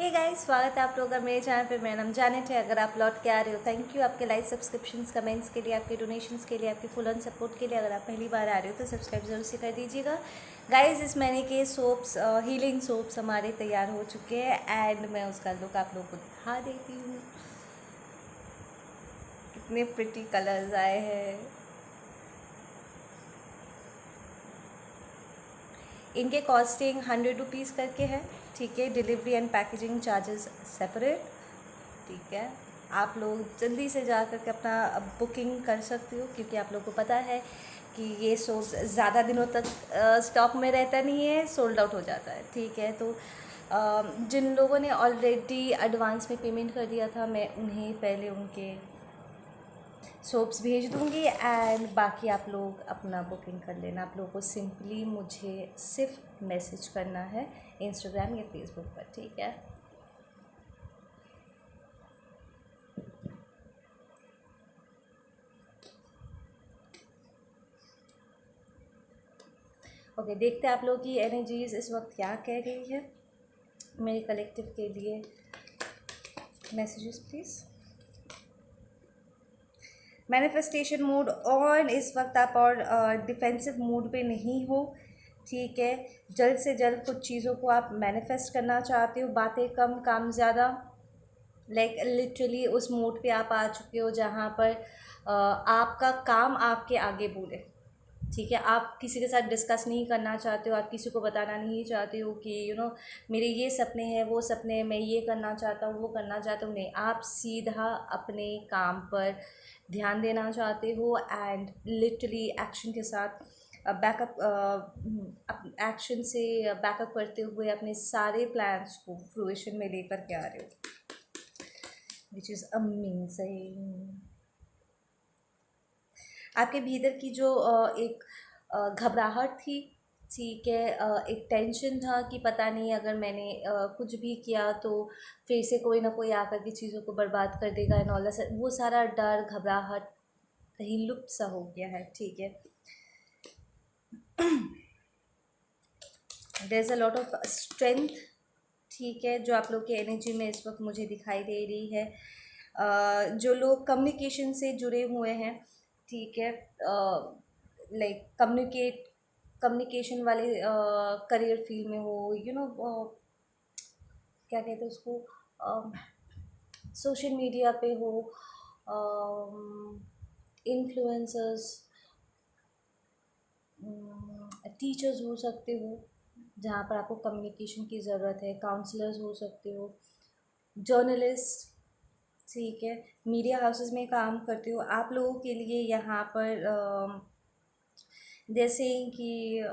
Hey guys, स्वागत है आप लोगों का मेरे चैनल पे। मेरा नाम जानेट है। अगर आप लौट के आ रहे हो, थैंक यू आपके लाइक, सब्सक्रिप्शंस, कमेंट्स के लिए, आपके डोनेशंस के लिए, आपकी फुल ऑन सपोर्ट के लिए। अगर आप पहली बार आ रहे हो तो सब्सक्राइब जरूर से कर दीजिएगा। गाइस, इस महीने के सोप्स, हीलिंग सोप्स हमारे तैयार हो चुके हैं एंड मैं उसका लुक आप लोगों को दिखा देती हूँ। कितने प्रिटी कलर्स आए हैं। इनके कॉस्टिंग 100 रुपीज़ करके है, ठीक है। Delivery and packaging charges separate, ठीक है। आप लोग जल्दी से जा कर के अपना बुकिंग कर सकते हो, क्योंकि आप लोगों को पता है कि ये सोर्स ज़्यादा दिनों तक स्टॉक में रहता नहीं है, सोल्ड आउट हो जाता है, ठीक है। तो जिन लोगों ने ऑलरेडी एडवांस में पेमेंट कर दिया था, मैं उन्हें पहले उनके सोप्स भेज दूँगी एंड बाकी आप लोग अपना बुकिंग कर लेना। आप लोगों को सिंपली मुझे सिर्फ मैसेज करना है इंस्टाग्राम या फेसबुक पर, ठीक है। ओके, देखते हैं आप लोग की एनर्जीज इस वक्त क्या कह रही है मेरे कलेक्टिव के लिए। Messages please. Manifestation mode on. इस वक्त आप और डिफेंसिव मोड पे नहीं हो, ठीक है। जल्द से जल्द कुछ चीज़ों को आप मैनिफेस्ट करना चाहते हो। बातें कम, काम ज़्यादा। लाइक लिटरली उस मोड पे आप आ चुके हो जहाँ पर आपका काम आपके आगे बोले, ठीक है। आप किसी के साथ डिस्कस नहीं करना चाहते हो, आप किसी को बताना नहीं चाहते हो कि मेरे ये सपने हैं, वो सपने हैं, मैं ये करना चाहता हूँ, वो करना चाहता हूँ। नहीं, आप सीधा अपने काम पर ध्यान देना चाहते हो एंड लिटरली एक्शन के साथ बैकअप, एक्शन से बैकअप करते हुए अपने सारे प्लान्स को फ्रूइशन में लेकर के आ रहे हो, विच इज़ अमेजिंग। आपके भीतर की जो एक घबराहट थी, ठीक है, एक टेंशन था कि पता नहीं अगर मैंने कुछ भी किया तो फिर से कोई ना कोई आकर के चीज़ों को बर्बाद कर देगा एंड ऑल दैट, वो सारा डर, घबराहट कहीं लुप्त सा हो गया है, ठीक है। There is a lot of strength, ठीक है, जो आप लोग की एनर्जी में इस वक्त मुझे दिखाई दे रही है। जो लोग कम्युनिकेशन से जुड़े हुए हैं, ठीक है, लाइक कम्युनिकेशन वाले करियर फील्ड में हो, क्या कहते हैं उसको, सोशल मीडिया पे हो, इन्फ्लुएंसर्स, टीचर्स हो सकते हो जहाँ पर आपको कम्युनिकेशन की ज़रूरत है, काउंसलर्स हो सकते हो, जर्नलिस्ट, ठीक है, मीडिया हाउसेस में काम करते हो। आप लोगों के लिए यहाँ पर जैसे कि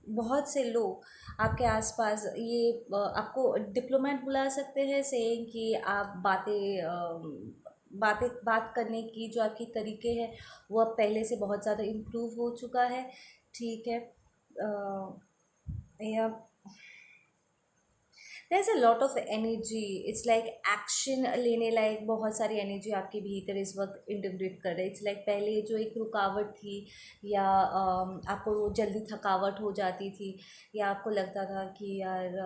बहुत से लोग आपके आसपास ये आपको डिप्लोमेट बुला सकते हैं, से कि आप बात करने की जो आपकी तरीके हैं वो अब पहले से बहुत ज़्यादा इम्प्रूव हो चुका है, ठीक है। या there is a lot of energy, it's like action लेने लायक बहुत सारी एनर्जी आपके भीतर इस वक्त इंटीग्रेट कर रहे हैं। इट्स लाइक पहले जो एक रुकावट थी या आपको जल्दी थकावट हो जाती थी या आपको लगता था कि यार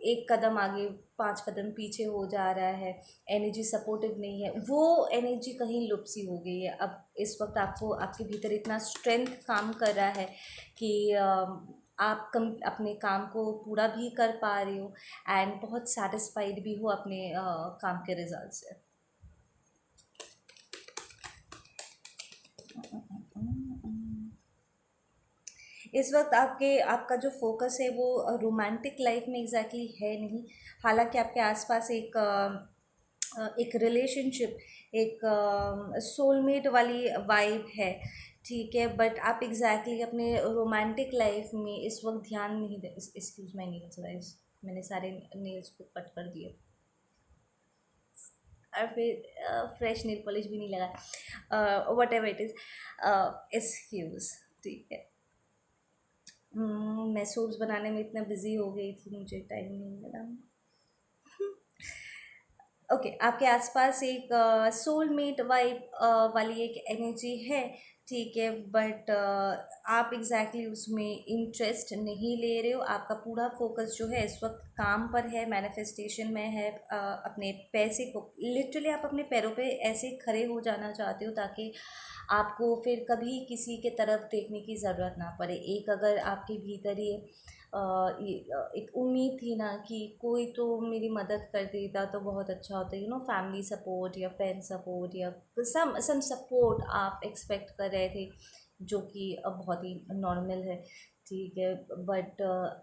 एक कदम आगे 5 कदम पीछे हो जा रहा है, एनर्जी सपोर्टिव नहीं है, वो एनर्जी कहीं लुप्त सी हो गई है। अब इस वक्त आपको आपके भीतर इतना स्ट्रेंथ काम कर रहा है कि आप अपने काम को पूरा भी कर पा रहे हो एंड बहुत सेटिस्फाइड भी हो अपने काम के रिजल्ट से। इस वक्त आपका जो फोकस है वो रोमांटिक लाइफ में एग्जैक्टली है नहीं। हालांकि आपके आसपास एक रिलेशनशिप, एक सोलमेट वाली वाइब है, ठीक है, बट आप एग्जैक्टली अपने रोमांटिक लाइफ में इस वक्त ध्यान नहीं दे। एक्सक्यूज माई नेल्स गाइस, मैंने सारे नेल्स को कट कर दिए और फिर फ्रेश नेल पॉलिश भी नहीं लगा, what ever it is, excuse, ठीक है। मैं सोप्स बनाने में इतना बिज़ी हो गई थी, मुझे टाइम नहीं मिला। ओके, आपके आसपास एक सोलमेट वाइब वाली एक एनर्जी है, ठीक है, बट आप एग्जैक्टली उसमें इंटरेस्ट नहीं ले रहे हो। आपका पूरा फोकस जो है इस वक्त काम पर है, मैनिफेस्टेशन में है। अपने पैसे को लिटरली आप अपने पैरों पे ऐसे खड़े हो जाना चाहते हो ताकि आपको फिर कभी किसी के तरफ देखने की ज़रूरत ना पड़े। एक अगर आपके भीतर ये एक उम्मीद थी ना कि कोई तो मेरी मदद कर देता तो बहुत अच्छा होता, फैमिली सपोर्ट या फ्रेंड सपोर्ट या सम सपोर्ट आप एक्सपेक्ट कर रहे थे, जो कि अब बहुत ही नॉर्मल है। ठीक है, बट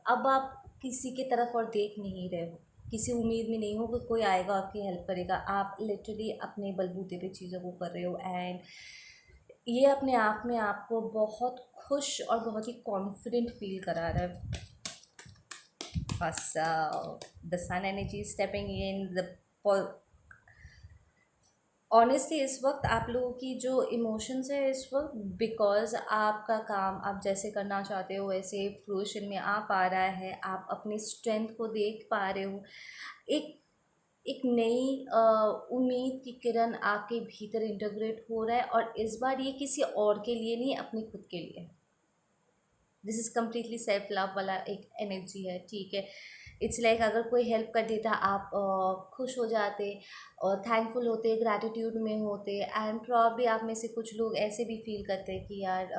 अब आप किसी के तरफ और देख नहीं रहे हो, किसी उम्मीद में नहीं हो कि कोई आएगा आपकी हेल्प करेगा। आप लिटरली अपने बलबूते पे चीज़ों को कर रहे हो, एंड ये अपने आप में आपको बहुत खुश और बहुत ही कॉन्फिडेंट फील करा रहा है। बस the sun energy stepping in the honestly इस वक्त आप लोगों की जो इमोशंस है इस वक्त, बिकॉज आपका काम आप जैसे करना चाहते हो वैसे फ्रूशन में आ पा रहा है। आप अपनी स्ट्रेंथ को देख पा रहे हो। एक एक नई उम्मीद की किरण आपके भीतर इंटीग्रेट हो रहा है, और इस बार ये किसी और के लिए नहीं, अपने खुद के लिए। This is completely self love वाला एक एनर्जी है। ठीक है, इट्स लाइक अगर कोई हेल्प कर देता आप खुश हो जाते और थैंकफुल होते, ग्रैटिट्यूड में होते। एंड प्रॉब्ली आप में से कुछ लोग ऐसे भी फील करते हैं कि यार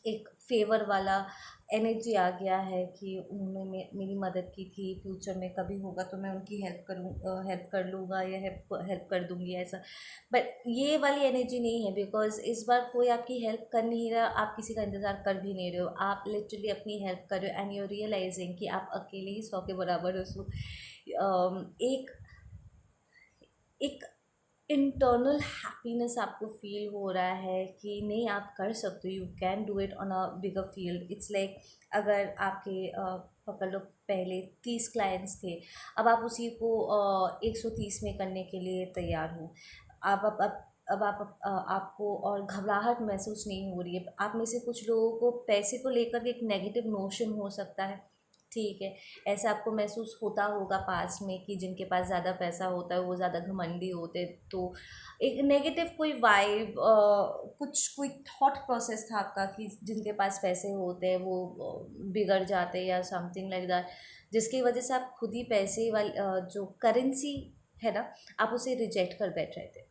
एक फेवर वाला एनर्जी आ गया है कि उन्होंने मेरी मदद की थी, फ्यूचर में कभी होगा तो मैं उनकी हेल्प कर लूँगा या हेल्प कर दूँगी ऐसा। बट ये वाली एनर्जी नहीं है, बिकॉज इस बार कोई आपकी हेल्प कर नहीं रहा, आप किसी का इंतज़ार कर भी नहीं रहे हो। आप लिटरली अपनी हेल्प कर रहे हो एंड यू रियलाइजिंग कि आप अकेले ही 100 के बराबर हो। सो एक एक इंटरनल हैप्पीनेस आपको फील हो रहा है कि नहीं आप कर सकते हो, you can do it on a bigger field. It's like अगर आपके पकड़ लो पहले 30 क्लाइंट्स थे, अब आप उसी को 130 में करने के लिए तैयार हो। अब आपको और घबराहट महसूस नहीं हो रही है। आप में से कुछ लोगों को पैसे को लेकर एक नेगेटिव नोशन हो सकता है। ठीक है, ऐसा आपको महसूस होता होगा पास में कि जिनके पास ज़्यादा पैसा होता है वो ज़्यादा घमंडी होते, तो एक नेगेटिव कोई वाइब, कुछ कोई थॉट प्रोसेस था आपका कि जिनके पास पैसे होते हैं वो बिगड़ जाते हैं या समथिंग लाइक दैट, जिसकी वजह से आप खुद ही पैसे वाली जो करेंसी है ना, आप उसे रिजेक्ट कर बैठ रहे थे।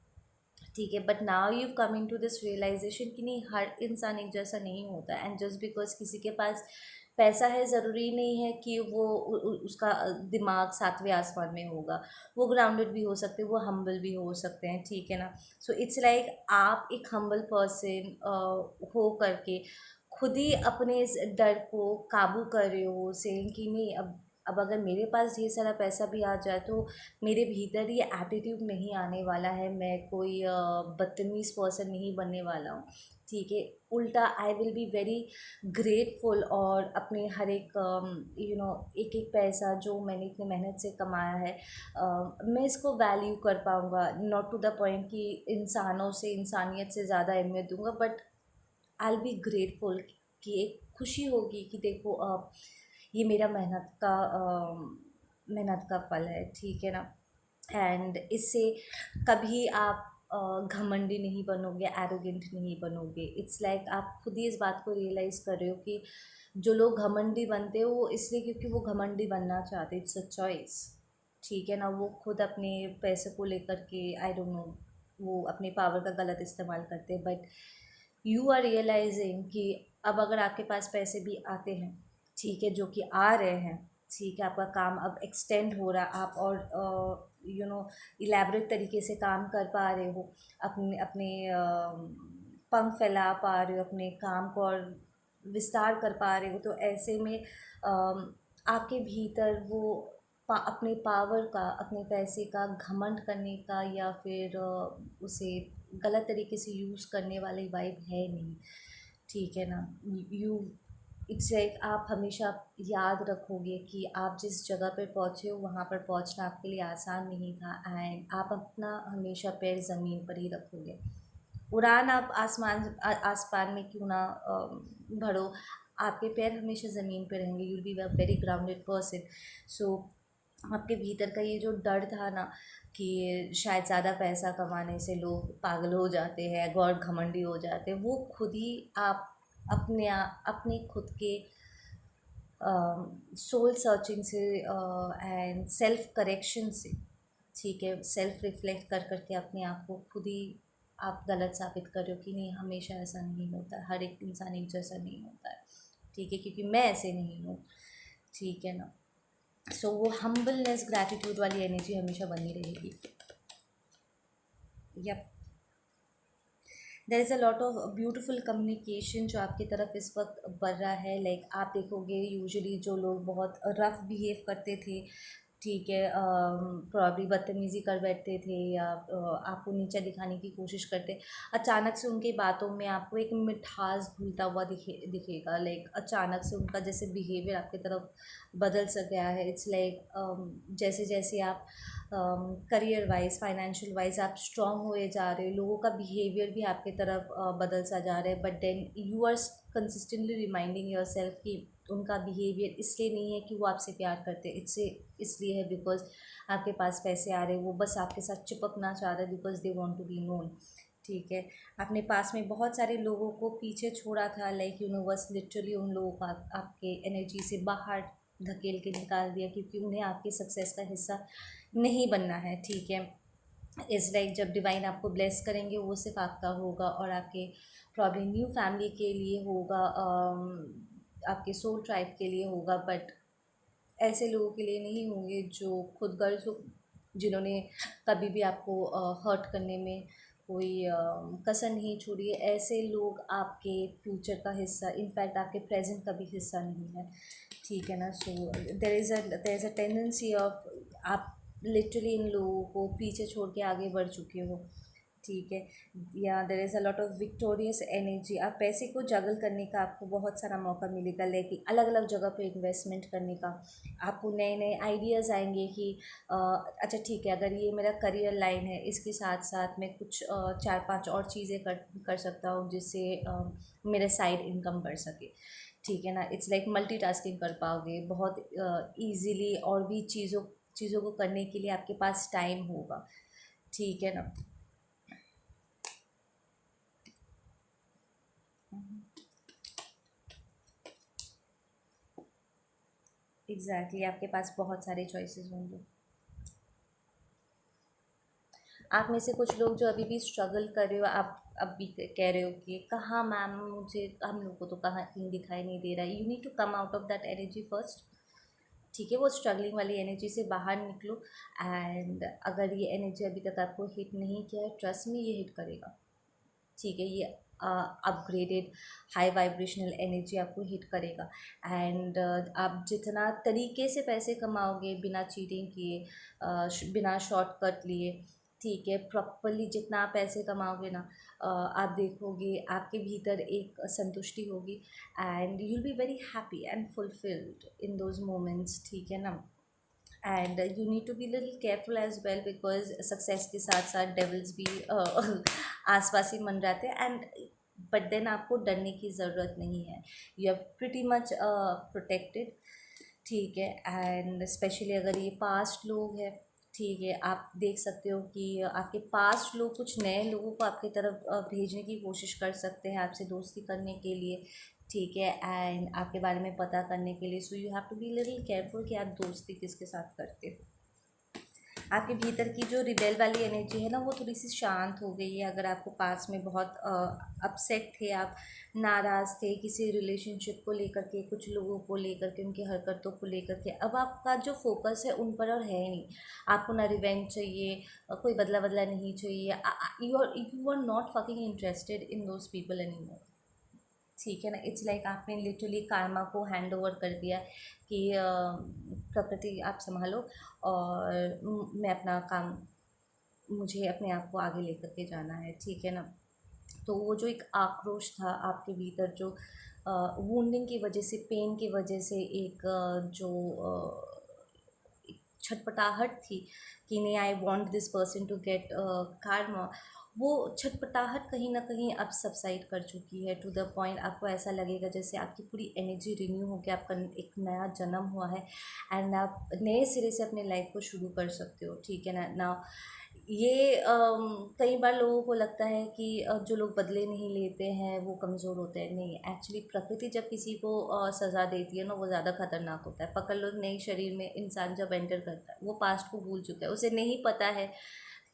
ठीक है, but now you come in to this realization कि नहीं, हर इंसान एक जैसा नहीं होता। एंड जस्ट बिकॉज किसी के पास पैसा है ज़रूरी नहीं है कि वो उसका दिमाग सातवें आसमान में होगा। वो ग्राउंडेड भी हो सकते हैं, वो हम्बल भी हो सकते हैं। ठीक है ना, सो इट्स लाइक आप एक हम्बल पर्सन हो करके खुद ही अपने इस डर को काबू कर रहे हो, से कि नहीं, अब अगर मेरे पास ढेर सारा पैसा भी आ जाए तो मेरे भीतर ये एटीट्यूड नहीं आने वाला है, मैं कोई बदतमीज़ पर्सन नहीं बनने वाला हूँ। ठीक है, उल्टा I will be very grateful, और अपने हर एक एक एक पैसा जो मैंने इतनी मेहनत से कमाया है मैं इसको वैल्यू कर पाऊँगा। नॉट टू द पॉइंट कि इंसानों से, इंसानियत से ज़्यादा अहमियत दूंगा, but I will be grateful कि एक खुशी होगी कि देखो ये मेरा मेहनत का फल है। ठीक है ना, एंड इससे कभी आप घमंडी नहीं बनोगे, एरोगेंट नहीं बनोगे। इट्स लाइक आप खुद ही इस बात को रियलाइज़ कर रहे हो कि जो लोग घमंडी बनते हो वो इसलिए क्योंकि वो घमंडी बनना चाहते, इट्स अ चॉइस। ठीक है ना, वो खुद अपने पैसे को लेकर के आई डोंट नो वो अपने पावर का गलत इस्तेमाल करते हैं। बट यू आर रियलाइजिंग कि अब अगर आपके पास पैसे भी आते हैं, ठीक है, जो कि आ रहे हैं, ठीक है, आपका काम अब एक्सटेंड हो रहा, आप और इलेबरेट तरीके से काम कर पा रहे हो, अपने अपने पंख फैला पा रहे हो, अपने काम को और विस्तार कर पा रहे हो, तो ऐसे में आपके भीतर वो अपने पावर का, अपने पैसे का घमंड करने का या फिर उसे गलत तरीके से यूज़ करने वाली वाइब है नहीं। ठीक है ना, यू इट्स लाइक आप हमेशा याद रखोगे कि आप जिस जगह पर पहुँचे हो वहाँ पर पहुँचना आपके लिए आसान नहीं था, एंड आप अपना हमेशा पैर ज़मीन पर ही रखोगे। उड़ान आप आसमान में क्यों ना भरो, आपके पैर हमेशा ज़मीन पे रहेंगे। You will be a very grounded person. So आपके भीतर का ये जो डर था ना कि शायद ज़्यादा पैसा कमाने से लोग पागल हो जाते हैं, गॉड घमंडी हो जाते हैं, वो खुद ही आप अपने खुद के सोल सर्चिंग से एंड सेल्फ करेक्शन से, ठीक है, सेल्फ रिफ्लेक्ट कर करके अपने आप को खुद ही आप गलत साबित कर रहे हो कि नहीं, हमेशा ऐसा नहीं होता है, हर एक इंसान एक जैसा नहीं होता है, ठीक है, क्योंकि मैं ऐसे नहीं हूँ, ठीक है ना। सो वो हम्बलनेस, ग्रैटिट्यूड वाली एनर्जी हमेशा बनी रहेगी। Yup, there is a lot of beautiful communication जो आपकी तरफ इस वक्त बढ़ रहा है। लाइक आप देखोगे यूजुअली जो लोग बहुत रफ बिहेव करते थे, ठीक है, प्रॉब्ली बदतमीज़ी कर बैठते थे या आपको नीचा दिखाने की कोशिश करते, अचानक से उनकी बातों में आपको एक मिठास घुलता हुआ दिखेगा। लाइक अचानक से उनका जैसे बिहेवियर आपकी तरफ बदल सा गया है। इट्स लाइक जैसे जैसे आप करियर वाइज, फाइनेंशियल वाइज आप स्ट्रांग हुए जा रहे हो, लोगों का बिहेवियर भी आपकी तरफ बदल सा जा रहा है, but then you are consistently reminding yourself कि उनका बिहेवियर इसलिए नहीं है कि वो आपसे प्यार करते, इसलिए है बिकॉज आपके पास पैसे आ रहे हैं, वो बस आपके साथ चिपकना चाह रहे हैं because they want to be known, ठीक है। आपने पास में बहुत सारे लोगों को पीछे छोड़ा था, लाइक यूनिवर्स लिटरली उन लोगों को आपके एनर्जी से बाहर धकेल के निकाल दिया क्योंकि उन्हें आपकी सक्सेस का हिस्सा नहीं बनना है, ठीक है। इज़ लाइक जब डिवाइन आपको ब्लेस करेंगे वो सिर्फ आपका होगा और आपके प्रॉब्लम न्यू फैमिली के लिए होगा, आपके सोल ट्राइब के लिए होगा, बट ऐसे लोगों के लिए नहीं होंगे जो खुदगर्ज हो, जिन्होंने कभी भी आपको हर्ट करने में कोई कसर नहीं छोड़ी है। ऐसे लोग आपके फ्यूचर का हिस्सा, इनफैक्ट आपके प्रेजेंट का भी हिस्सा नहीं है, ठीक है ना। So there is a tendency of आप लिटरली इन लोगों को पीछे छोड़ के आगे बढ़ चुके हो, ठीक है। या देर is a lot of victorious energy, आप पैसे को जगल करने का आपको बहुत सारा मौका मिलेगा, लेकिन अलग अलग जगह पे इन्वेस्टमेंट करने का आपको नए नए आइडियाज़ आएंगे कि अच्छा ठीक है, अगर ये मेरा करियर लाइन है, इसके साथ साथ मैं कुछ 4-5 और चीज़ें कर सकता हूँ जिससे मेरे साइड इनकम बढ़ सके, ठीक है ना। इट्स लाइक मल्टीटास्किंग कर पाओगे बहुत ईजीली, और भी चीज़ों चीज़ों को करने के लिए आपके पास टाइम होगा, ठीक है ना। एग्जैक्टली आपके पास बहुत सारे चॉइसेस होंगे। आप में से कुछ लोग जो अभी भी स्ट्रगल कर रहे हो, आप अब भी कह रहे हो कि कहाँ मैम, मुझे हम लोग को तो कहाँ कहीं दिखाई नहीं दे रहा है। You need to come out of that energy first, ठीक है। वो स्ट्रगलिंग वाली एनर्जी से बाहर निकलो, एंड अगर ये एनर्जी अभी तक आपको हिट नहीं किया है, ट्रस्ट में ये हिट करेगा, ठीक है। ये अपग्रेडेड हाई वाइब्रेशनल एनर्जी आपको हिट करेगा, एंड आप जितना तरीके से पैसे कमाओगे बिना चीटिंग किए, बिना शॉर्टकट लिए, ठीक है, प्रॉपरली जितना आप पैसे कमाओगे ना, आप देखोगे आपके भीतर एक संतुष्टि होगी, and you will be very happy and fulfilled in those moments, ठीक है ना। And you need to be little careful as well because success के साथ साथ डेविल्स भी आसपास ही मंडराते हैं, एंड बट देन आपको डरने की ज़रूरत नहीं है, you are pretty much protected, ठीक है। एंड स्पेशली अगर ये पास्ट लोग हैं, ठीक है, आप देख सकते हो कि आपके पास्ट लोग कुछ नए लोगों को आपकी तरफ भेजने की कोशिश कर सकते हैं आपसे दोस्ती करने के लिए, ठीक है, एंड आपके बारे में पता करने के लिए। So you have to be little careful कि आप दोस्ती किसके साथ करते हो। आपके भीतर की जो रिबेल वाली एनर्जी है ना, वो थोड़ी सी शांत हो गई है। अगर आपको पास में बहुत अपसेट थे, आप नाराज़ थे किसी रिलेशनशिप को लेकर के, कुछ लोगों को लेकर के, उनकी हरकतों को लेकर के, अब आपका जो फोकस है उन पर और है नहीं। आपको ना रिवेंज चाहिए, कोई बदला बदला नहीं चाहिए, you are not fucking interested in those people any more, ठीक है ना। इट्स लाइक आपने लिटरली कार्मा को हैंड ओवर कर दिया कि प्रकृति आप संभालो और मैं अपना काम, मुझे अपने आप को आगे लेकर के जाना है, ठीक है ना। तो वो जो एक आक्रोश था आपके भीतर, जो वुंडिंग की वजह से, पेन की वजह से एक जो एक छटपटाहट थी कि नहीं, I want this person to get karma, वो छटपटाहट कहीं ना कहीं अब सबसाइड कर चुकी है, टू द पॉइंट आपको ऐसा लगेगा जैसे आपकी पूरी एनर्जी रिन्यू हो गया, आपका एक नया जन्म हुआ है एंड आप नए सिरे से अपने लाइफ को शुरू कर सकते हो, ठीक है ना। ये कई बार लोगों को लगता है कि जो लोग बदले नहीं लेते हैं वो कमज़ोर होते हैं, नहीं, एक्चुअली प्रकृति जब किसी को सज़ा देती है ना, वो ज़्यादा खतरनाक होता है। पकड़ लो, नए शरीर में इंसान जब एंटर करता है वो पास्ट को भूल चुका है, उसे नहीं पता है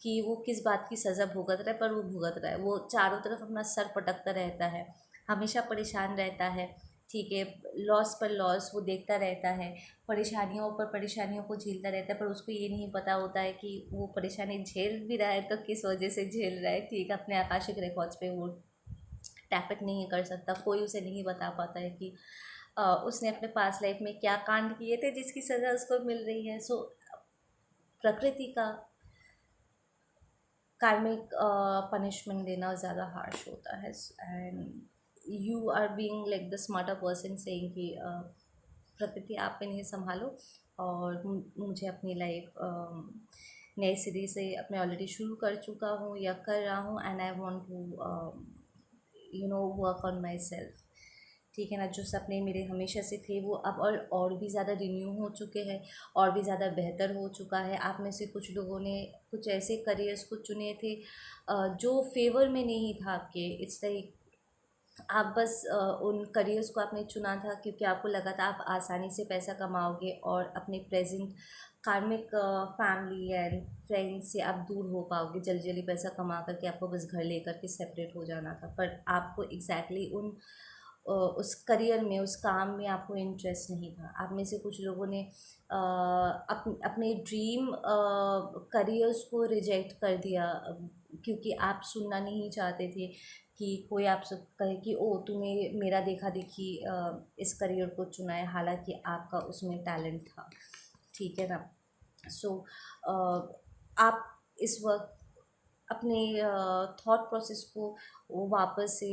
कि वो किस बात की सज़ा भुगत रहा है, पर वो भुगत रहा है, वो चारों तरफ अपना सर पटकता रहता है, हमेशा परेशान रहता है, ठीक है, लॉस पर लॉस वो देखता रहता है, परेशानियों पर परेशानियों को झेलता रहता है, पर उसको ये नहीं पता होता है कि वो परेशानी झेल भी रहा है तो किस वजह से झेल रहा है, ठीक है। अपने आकाशिक रिकॉर्ड्स पे वो टैप नहीं कर सकता, कोई उसे नहीं बता पाता है कि उसने अपने पास लाइफ में क्या कांड किए थे जिसकी सज़ा उसको मिल रही है। सो प्रकृति का कार्मिक पनिशमेंट देना ज़्यादा हार्श होता है, and you are being like the smarter person saying कि प्रकृति आप इन्हें संभालो और मुझे अपनी लाइफ नए सिरे से अपने ऑलरेडी शुरू कर चुका हूँ या कर रहा हूँ, and I want to work on myself, ठीक है ना। जो सपने मेरे हमेशा से थे वो अब और भी ज़्यादा रिन्यू हो चुके हैं, और भी ज़्यादा बेहतर हो चुका है। आप में से कुछ लोगों ने कुछ ऐसे करियर्स को चुने थे जो फेवर में नहीं था आपके, इट्स लाइक आप बस उन करियर्स को आपने चुना था क्योंकि आपको लगा था आप आसानी से पैसा कमाओगे और अपने प्रेजेंट कार्मिक फैमिली एंड फ्रेंड्स से आप दूर हो पाओगे, जल्दी जल्दी पैसा कमा करके आपको बस घर लेकर के सेपरेट हो जाना था। पर आपको एग्जैक्टली उन उस करियर में, उस काम में आपको इंटरेस्ट नहीं था। आप में से कुछ लोगों ने अपने ड्रीम करियर्स को रिजेक्ट कर दिया क्योंकि आप सुनना नहीं चाहते थे कि कोई आपसे कहे कि ओ तुम्हें मेरा देखा देखी इस करियर को चुना है, हालांकि आपका उसमें टैलेंट था, ठीक है ना। सो आप इस वक्त अपने थॉट प्रोसेस को वापस से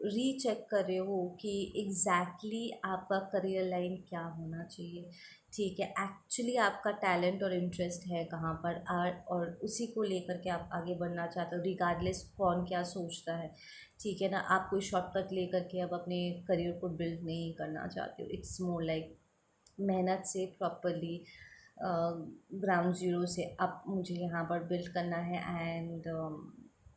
रीचेक कर रहे हो कि एग्जैक्टली आपका करियर लाइन क्या होना चाहिए, ठीक है। एक्चुअली आपका टैलेंट और इंटरेस्ट है कहाँ पर, और उसी को लेकर के आप आगे बढ़ना चाहते हो, रिगार्डलेस कौन क्या सोचता है, ठीक है ना। आप कोई शॉर्टकट लेकर के अब अपने करियर को बिल्ड नहीं करना चाहते हो। इट्स मोर लाइक मेहनत से प्रॉपरली ग्राउंड ज़ीरो से अब मुझे यहाँ पर बिल्ड करना है, एंड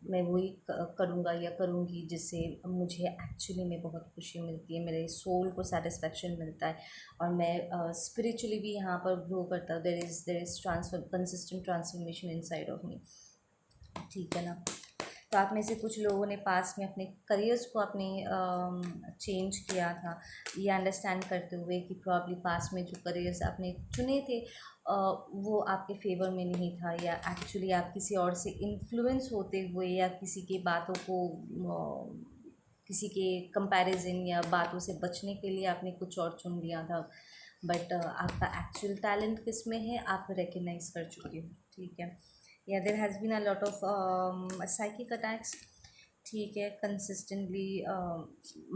मैं वही करूँगा या करूँगी जिससे मुझे एक्चुअली में बहुत खुशी मिलती है, मेरे सोल को सेटिस्फेक्शन मिलता है, और मैं स्पिरिचुअली भी यहाँ पर ग्रो करता हूँ। There is transfer consistent transformation inside of me, ठीक है ना। तो आप में से कुछ लोगों ने पास में अपने करियर्स को अपने चेंज किया था, ये अंडरस्टैंड करते हुए कि प्रॉब्ली पास में जो करियर्स आपने चुने थे वो आपके फेवर में नहीं था, या एक्चुअली आप किसी और से इन्फ्लुएंस होते हुए या किसी की बातों को किसी के कंपैरिजन या बातों से बचने के लिए आपने कुछ और चुन लिया था। बट आपका एक्चुअल टैलेंट किस में है आप रिकग्नाइज कर चुके हो, ठीक है। या there has been a lot of psychic attacks, ठीक है, कंसिस्टेंटली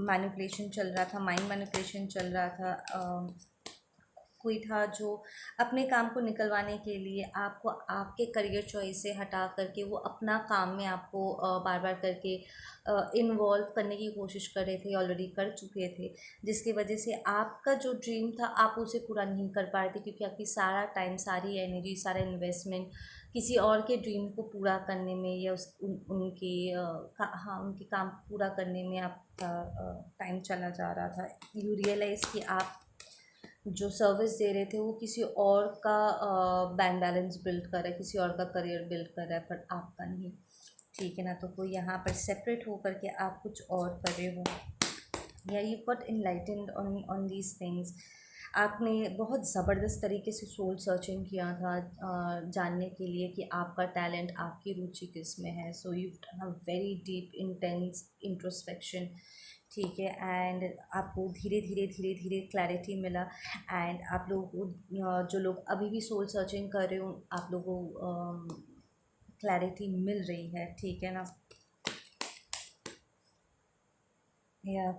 मैनिपुलेशन चल रहा था, माइंड मैनिपुलेशन चल रहा था। कोई था जो अपने काम को निकलवाने के लिए आपको आपके करियर चॉइस से हटा करके वो अपना काम में आपको बार बार करके इन्वॉल्व करने की कोशिश कर रहे थे, ऑलरेडी कर चुके थे, जिसकी वजह से आपका जो ड्रीम था आप उसे पूरा नहीं कर पा रहे थे, क्योंकि आपकी सारा टाइम, सारी एनर्जी, सारा इन्वेस्टमेंट किसी और के ड्रीम को पूरा करने में या उनके काम पूरा करने में आपका टाइम चला जा रहा था। यू रियलाइज़ कि आप जो सर्विस दे रहे थे वो किसी और का बैंक बैलेंस बिल्ड कर रहा है, किसी और का करियर बिल्ड कर रहा है, पर आपका नहीं, ठीक है ना। तो कोई यहाँ पर सेपरेट होकर के आप कुछ और कर रहे हो, या you got enlightened on these things. आपने बहुत ज़बरदस्त तरीके से सोल सर्चिंग किया था जानने के लिए कि आपका टैलेंट, आपकी रुचि किस में है। So you done a very deep intense introspection, ठीक है, एंड आपको धीरे धीरे धीरे धीरे क्लैरिटी मिला, एंड आप लोगों को जो लोग अभी भी सोल सर्चिंग कर रहे हो आप लोगों को क्लैरिटी मिल रही है, ठीक है ना। या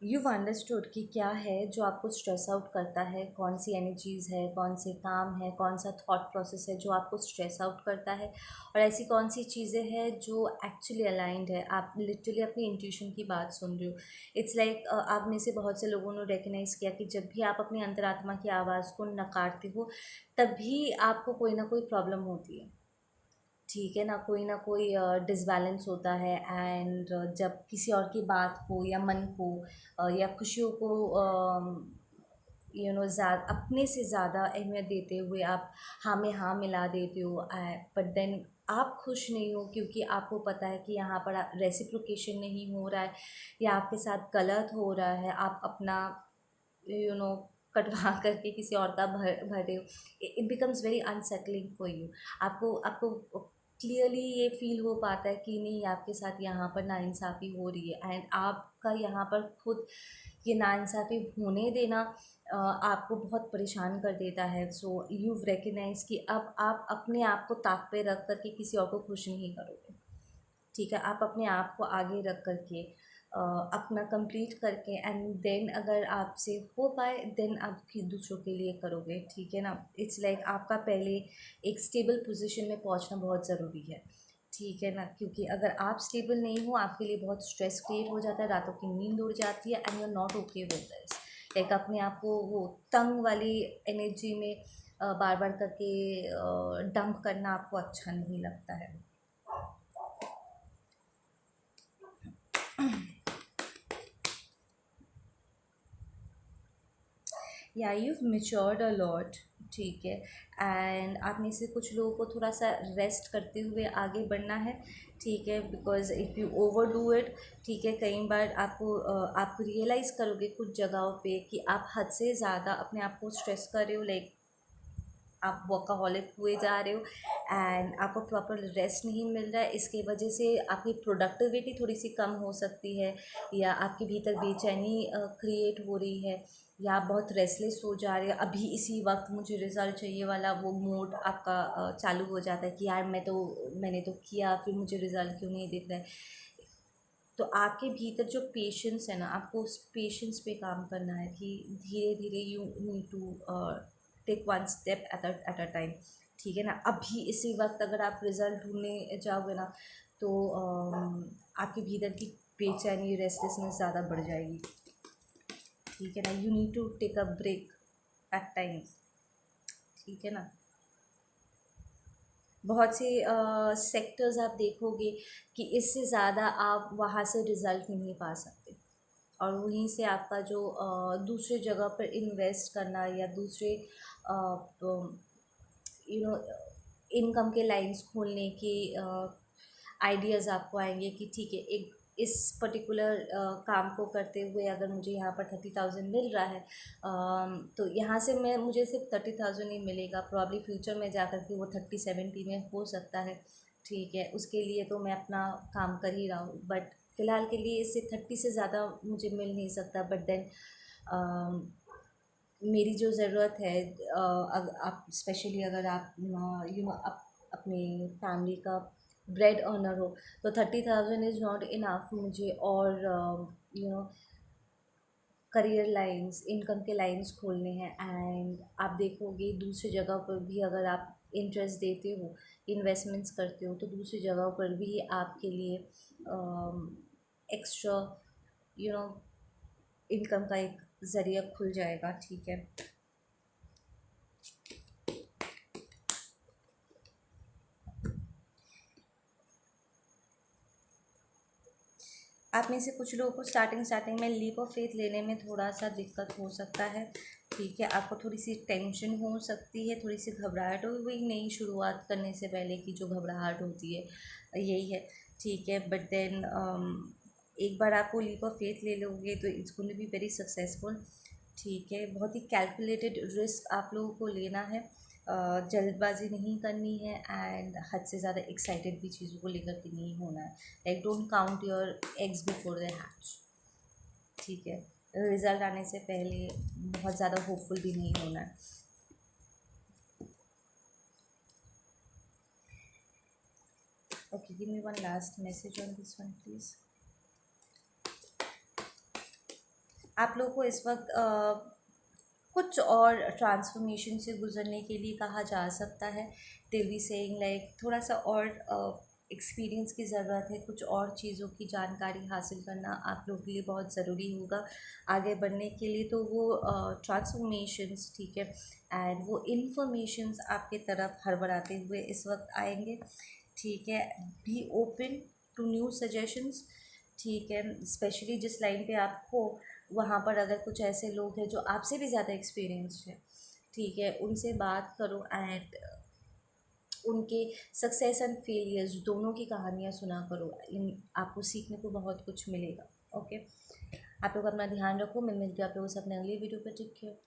you've अंडरस्टूड कि क्या है जो आपको स्ट्रेस आउट करता है, कौन सी एनर्जीज़ है, कौन से काम है, कौन सा थॉट प्रोसेस है जो आपको स्ट्रेस आउट करता है, और ऐसी कौन सी चीज़ें हैं जो एक्चुअली अलाइंड है। आप लिटरली अपनी इंट्यूशन की बात सुन रहे हो। इट्स लाइक आप में से बहुत से लोगों ने रिकग्नाइज़ किया कि जब भी आप अपनी अंतरात्मा की आवाज़ को नकारते हो, तभी आपको कोई ना कोई प्रॉब्लम होती है। ठीक है ना कोई डिसबैलेंस होता है। एंड जब किसी और की बात को या मन को या खुशियों को अपने से ज़्यादा अहमियत देते हुए आप हाँ में हाँ मिला देते हो, बट देन आप खुश नहीं हो क्योंकि आपको पता है कि यहाँ पर रेसिप्रोकेशन नहीं हो रहा है या आपके साथ गलत हो रहा है। आप अपना यू नो कटवा करके किसी और का भर रहे हो। It becomes very unsettling for you. आपको आपको क्लियरली ये फील हो पाता है कि नहीं, आपके साथ यहाँ पर नाइंसाफ़ी हो रही है, एंड आपका यहाँ पर खुद ये नाइंसाफ़ी होने देना आपको बहुत परेशान कर देता है। सो यू रिकग्नाइज कि अब आप अपने आप को ताक पे रख कर के किसी और को खुश नहीं करोगे। ठीक है, आप अपने आप को आगे रख कर के अपना कंप्लीट करके, एंड देन अगर आपसे हो पाए देन आप फिर दूसरों के लिए करोगे। ठीक है ना। इट्स लाइक आपका पहले एक स्टेबल पोजीशन में पहुंचना बहुत ज़रूरी है। ठीक है ना, क्योंकि अगर आप स्टेबल नहीं हो, आपके लिए बहुत स्ट्रेस क्रिएट हो जाता है, रातों की नींद उड़ जाती है, and you are not okay with this. Like अपने आप को वो तंग वाली एनर्जी में बार बार करके डंप करना आपको अच्छा नहीं लगता है। या यू मेच्योर्ड अ लॉट। ठीक है। एंड आप में से कुछ लोगों को थोड़ा सा रेस्ट करते हुए आगे बढ़ना है। ठीक है, because if you over do it, ठीक है, कई बार आप रियलाइज़ करोगे कुछ जगहों पे कि आप हद से ज़्यादा अपने आप को स्ट्रेस कर रहे हो। लाइक आप वर्काहॉलिक हुए जा रहे हो एंड आपको प्रॉपर रेस्ट नहीं मिल रहा है। इसकी वजह से आपकी प्रोडक्टिविटी थोड़ी सी कम हो सकती है, या आपके भीतर बेचैनी क्रिएट हो रही है, या आप बहुत रेस्टलेस हो जा रहे हो, अभी इसी वक्त मुझे रिज़ल्ट चाहिए वाला वो मूड आपका चालू हो जाता है कि यार मैंने तो किया, फिर मुझे रिज़ल्ट क्यों नहीं दिख रहा है। तो आपके भीतर जो पेशेंस है ना, आपको उस पेशेंस पे काम करना है कि धीरे धीरे you need to take one step at a time. ठीक है ना। अभी इसी वक्त अगर आप रिज़ल्ट ढूंढने जाओगे ना, तो आपके भीतर की बेचैनी, रेस्टलेसनेस ज़्यादा बढ़ जाएगी। ठीक है ना। You need to take a break at times. ठीक है ना। बहुत से सेक्टर्स आप देखोगे कि इससे ज़्यादा आप वहाँ से रिज़ल्ट नहीं पा सकते, और वहीं से आपका जो दूसरे जगह पर इन्वेस्ट करना या दूसरे यू नो इनकम के लाइंस खोलने के आइडियाज़ आपको आएंगे कि ठीक है, एक इस पर्टिकुलर काम को करते हुए अगर मुझे यहाँ पर 30,000 मिल रहा है, तो यहाँ से मुझे सिर्फ 30,000 ही मिलेगा, प्रॉब्ली फ्यूचर में जा कर के वो 30-70 में हो सकता है। ठीक है, उसके लिए तो मैं अपना काम कर ही रहा हूँ, बट फ़िलहाल के लिए इससे 30 से ज़्यादा मुझे मिल नहीं सकता। बट देन मेरी जो ज़रूरत है, आप स्पेशली अगर आप अपने फैमिली का ब्रेड अर्नर हो, तो 30,000 इज़ नॉट इनफ मुझे, और करियर लाइंस, इनकम के लाइंस खोलने हैं। एंड आप देखोगे दूसरी जगह पर भी अगर आप इंटरेस्ट देते हो, इन्वेस्टमेंट्स करते हो, तो दूसरी जगह पर भी आपके लिए एक्स्ट्रा यू नो इनकम का एक ज़रिया खुल जाएगा। ठीक है। आप में से कुछ लोगों को स्टार्टिंग में लीप ऑफ फेथ लेने में थोड़ा सा दिक्कत हो सकता है। ठीक है, आपको थोड़ी सी टेंशन हो सकती है, थोड़ी सी घबराहट हो, वही नई शुरुआत करने से पहले की जो घबराहट होती है, यही है। ठीक है, बट देन एक बार आपको लीप ऑफ फेथ ले लोगे तो it's going to be very successful. ठीक है, बहुत ही कैलकुलेटेड रिस्क आप लोगों को लेना है, जल्दबाजी नहीं करनी है, एंड हद से ज़्यादा एक्साइटेड भी चीज़ों को लेकर के नहीं होना है। Like don't count your eggs before the hatch. ठीक है, रिज़ल्ट आने से पहले बहुत ज़्यादा होपफुल भी नहीं होना है। Okay, give me one last message on this one please. आप लोगों को इस वक्त कुछ और ट्रांसफॉर्मेशन से गुजरने के लिए कहा जा सकता है। दे बी सेइंग लाइक थोड़ा सा और एक्सपीरियंस की ज़रूरत है, कुछ और चीज़ों की जानकारी हासिल करना आप लोगों के लिए बहुत ज़रूरी होगा आगे बढ़ने के लिए। तो वो ट्रांसफॉर्मेशंस, ठीक है, एंड वो इन्फॉर्मेशंस आपके तरफ हड़बड़ाते हुए इस वक्त आएंगे, ठीक है। Be open to new suggestions, ठीक है। स्पेशली जिस लाइन पे आप हो वहाँ पर अगर कुछ ऐसे लोग हैं जो आपसे भी ज़्यादा एक्सपीरियंस्ड है, ठीक है, उनसे बात करो एंड उनके सक्सेस एंड फेलियर्स दोनों की कहानियाँ सुना करो। इन आपको सीखने को बहुत कुछ मिलेगा। ओके, आप लोग अपना ध्यान रखो। मैं मिलती हूँ आप लोगों से अपने अगली वीडियो पर। Take care.